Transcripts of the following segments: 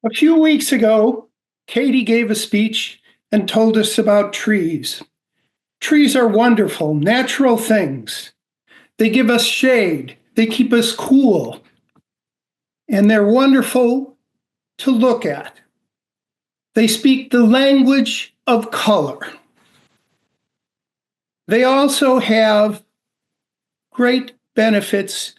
A few weeks ago, Katie gave a speech and told us about trees. Trees are wonderful, natural things. They give us shade, they keep us cool, and they're wonderful to look at. They speak the language of color. They also have great benefits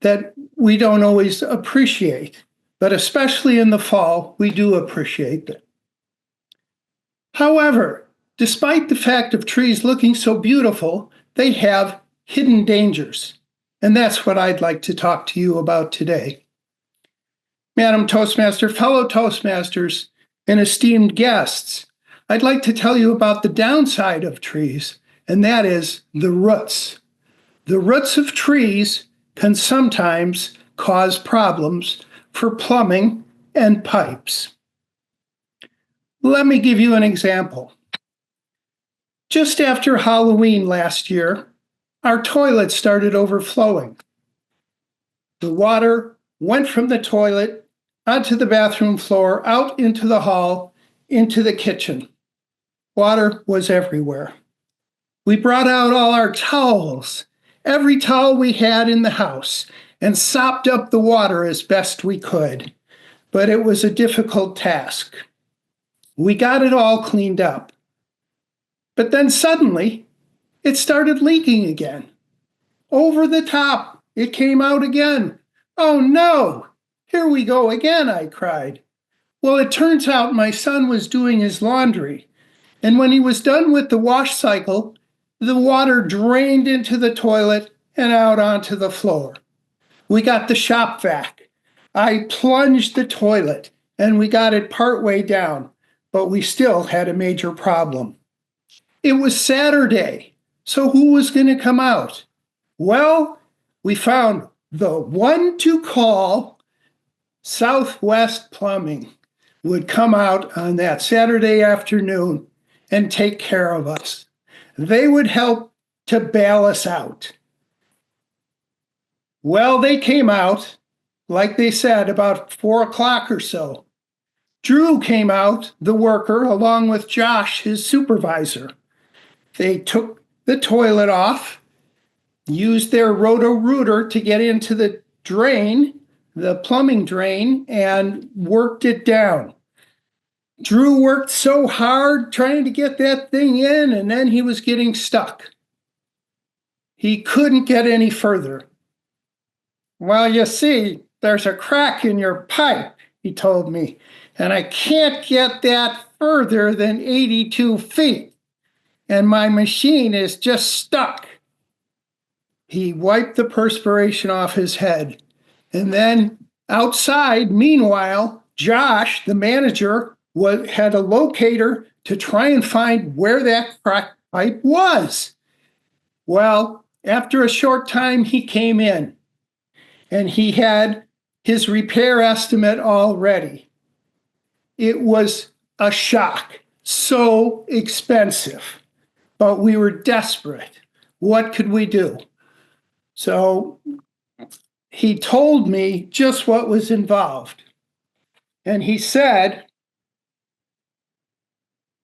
that we don't always appreciate, but especially in the fall, we do appreciate them. However, despite the fact of trees looking so beautiful, they have hidden dangers. And that's what I'd like to talk to you about today. Madam Toastmaster, fellow Toastmasters, and esteemed guests, I'd like to tell you about the downside of trees, and that is the roots. The roots of trees can sometimes cause problems for plumbing and pipes. Let me give you an example. Just after Halloween last year, our toilet started overflowing. The water went from the toilet onto the bathroom floor, out into the hall, into the kitchen. Water was everywhere. We brought out all our towels, every towel we had in the house, and sopped up the water as best we could. But it was a difficult task. We got it all cleaned up. But then suddenly, it started leaking again. Over the top, it came out again. Oh no, here we go again, I cried. Well, it turns out my son was doing his laundry, and when he was done with the wash cycle, the water drained into the toilet and out onto the floor. We got the shop vac. I plunged the toilet, and we got it partway down, but we still had a major problem. It was Saturday, so who was going to come out? Well, we found the one to call. Southwest Plumbing would come out on that Saturday afternoon and take care of us. They would help to bail us out. Well, they came out, like they said, about 4 o'clock or so. Drew came out, the worker, along with Josh, his supervisor. They took the toilet off, used their roto-rooter to get into the drain, the plumbing drain, and worked it down. Drew worked so hard trying to get that thing in, and then he was getting stuck. He couldn't get any further. Well, you see, there's a crack in your pipe, he told me, and I can't get that further than 82 feet, and my machine is just stuck. He wiped the perspiration off his head. And then outside, meanwhile, Josh, the manager, had a locator to try and find where that cracked pipe was. Well, after a short time, he came in, and he had his repair estimate all ready. It was a shock, so expensive, but we were desperate. What could we do? So he told me just what was involved. And he said,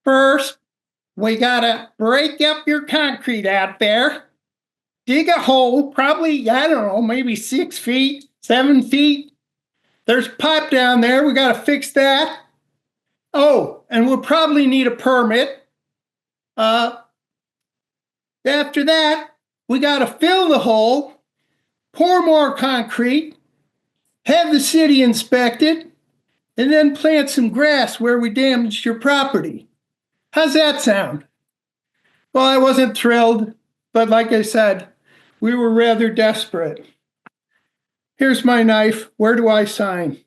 first, we gotta break up your concrete out there, dig a hole, probably, I don't know, maybe 6 feet, 7 feet. There's pipe down there, we gotta fix that. Oh, and we'll probably need a permit. After that, we gotta fill the hole, pour more concrete, have the city inspected, and then plant some grass where we damaged your property. How's that sound? Well, I wasn't thrilled, but like I said, we were rather desperate. Here's my knife. Where do I sign?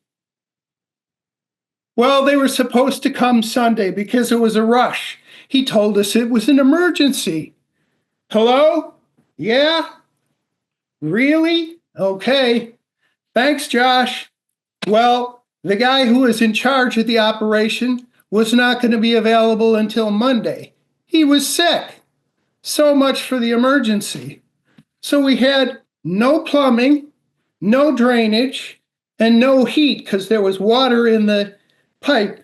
Well, they were supposed to come Sunday because it was a rush. He told us it was an emergency. Hello? Yeah? Really? Okay. Thanks, Josh. Well, the guy who was in charge of the operation was not going to be available until Monday. He was sick. So much for the emergency. So we had no plumbing, no drainage, and no heat because there was water in the pipe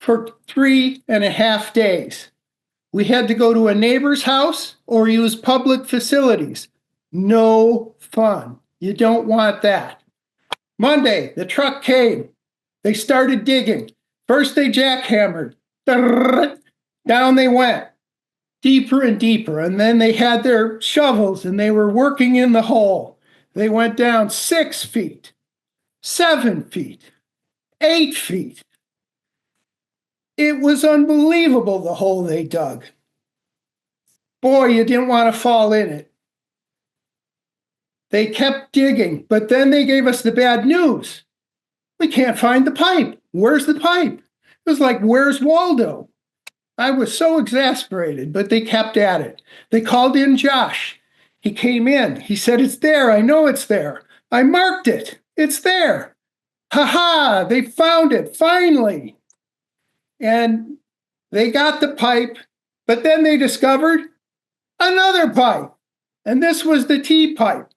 for 3.5 days. We had to go to a neighbor's house or use public facilities. No fun. You don't want that. Monday, the truck came. They started digging. First, they jackhammered. Down they went, deeper and deeper. And then they had their shovels and they were working in the hole. They went down 6 feet, 7 feet, 8 feet. It was unbelievable, the hole they dug. Boy, you didn't want to fall in it. They kept digging, but then they gave us the bad news. We can't find the pipe. Where's the pipe? It was like, where's Waldo? I was so exasperated, but they kept at it. They called in Josh. He came in. He said, it's there. I know it's there. I marked it. It's there. Ha! They found it, finally. And they got the pipe, but then they discovered another pipe. And this was the T pipe.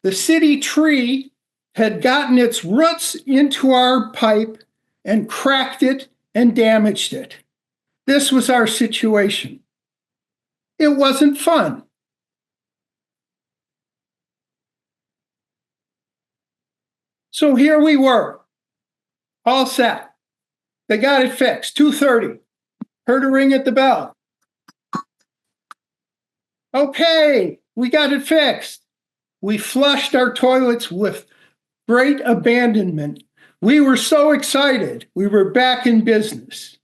The city tree had gotten its roots into our pipe and cracked it and damaged it. This was our situation. It wasn't fun. So here we were, all set. They got it fixed, 2:30. Heard a ring at the bell. Okay, we got it fixed. We flushed our toilets with great abandonment. We were so excited. We were back in business.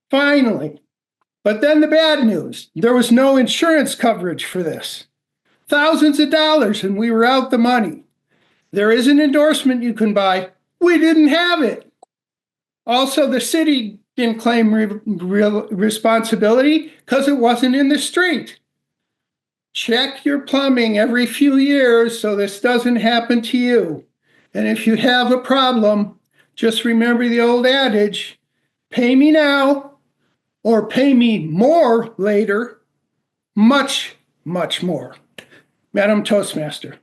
Finally. But then the bad news. There was no insurance coverage for this. Thousands of dollars, and we were out the money. There is an endorsement you can buy. We didn't have it. Also, the city didn't claim responsibility because it wasn't in the street. Check your plumbing every few years so this doesn't happen to you. And if you have a problem, just remember the old adage, pay me now or pay me more later, much, much more. Madam Toastmaster.